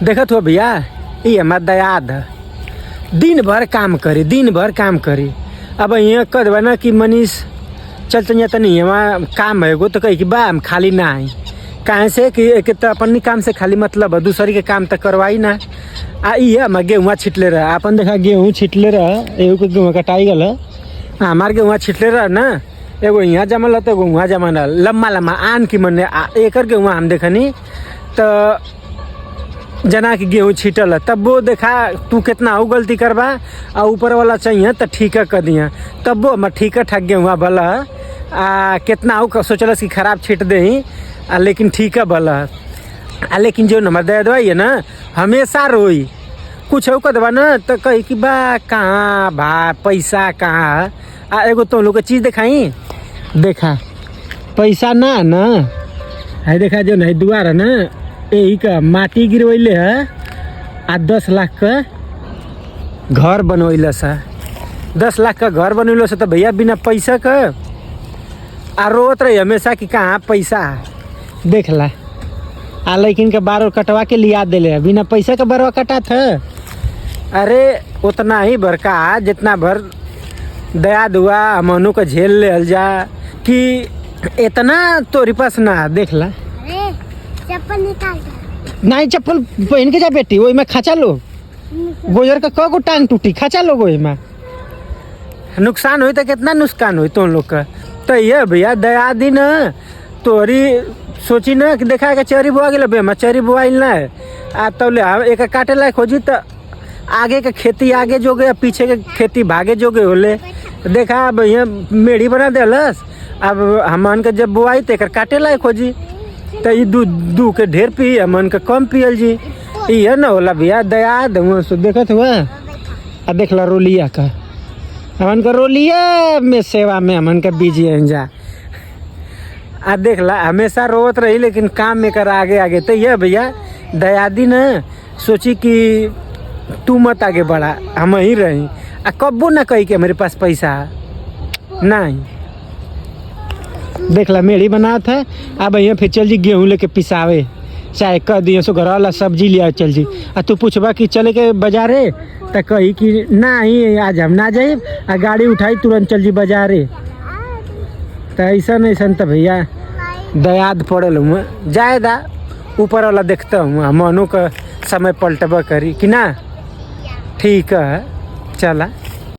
देखत हो भैया, ये हमार दयाद है। दिन भर काम करी। अब यहाँ कद बना कि मनीष चल तनिया तनी वहाँ काम है गो, तो कही कि बा हम खाली ना आई। कहाँ से कि एक तो अपन काम से खाली मतलब है, दूसरी के काम तो करवाई ना। ये हम गेहूँ छिटले रहा, अपन देखा गेहूँ छिटले रहा, एगो के गेहूँ कटाई गल। हमार गेहूँ छिटले रहा ना, एगो यहाँ जमल है तो एगो वहाँ जमल है, लम्बा आन की मन एक गेहूँ हम देखनी तो जना के गेहूँ छिटल है। तब वो देखा तू कितना हो गलती करबा और ऊपर वाला चाहिए तो ठीक कर दिया, तब वो हम ठीक ठाक गेहूँ भला कितना हो सोचलस कि खराब छिट दे ही, लेकिन ठीक है भला। लेकिन जो नंबर दे दवाई है ना हमेशा रोई, कुछ हो कदवा ना तो कही कि बा कहाँ भा पैसा कहाँ। एगो तो लोग के चीज़ दिखाई, देखा पैसा ना है, देखा जो नहीं दुआर है ना यही का माटी गिरवैले है 10 लाख का घर बनवैल सा। 10 लाख का घर बनवैल सा तो भैया बिना पैसा का रोत रही हमेशा कि कहाँ पैसा देख ला। लेकिन के बार कटवा के लिया दिले बिना पैसा का बारवा कटा था। अरे उतना ही भरका जितना भर दया दुआ मनु का झेल ले जा कि इतना तोरी पास ना। देख ला चप्पल निकाल नहीं, चप्पल पहन के जा बेटी, वही में खचा लो गोजर का कगो टांग टूटी, खचा लो वही में नुकसान हुई तो कितना नुकसान हुई तुम लोग का। तो ये भैया दया दी ना तोरी सोची ना कि देखा के चरी बुआ गया बे चरी बुआल ना तब ले एक काटे लायक खोजी तो आगे के खेती आगे जो गए पीछे के खेती भागे जो गए होले। देखा भैया मेढ़ी बना देलस, अब हमन के जब बुआई तो एक काटे लायक खोजी तो ये दू के ढेर पी हमन के कम पियल जी। ये ना होला भैया दया दूँ सो देखत हुआ। देख ला रोलिया का हमन का रोलिया में सेवा में हमन का बीजी जा। देख ला हमेशा रोत रही लेकिन काम में कर आगे। तो ये भैया दयादी न सोची कि तू मत आगे बढ़ा, हम ही रही कब्बो ना कही कि मेरे पास पैसा नहीं। देख ला मेढ़ी बना था। अब यहाँ फिर चल जी गेहूँ लेके पिसावे, चाहे कह दिए सो घर वाला सब्जी लिया चल जी। तू पूछबा कि चले के बाजारे तो कही कि ना ही आज हम ना जाए, गाड़ी उठाई तुरंत चल जी बाजारे। तो ऐसा तो भैया दयाद पड़ल हूँ जायदा ऊपर वाला देखता हूँ मनु का समय पलटबा करी कि ना। ठीक है चला।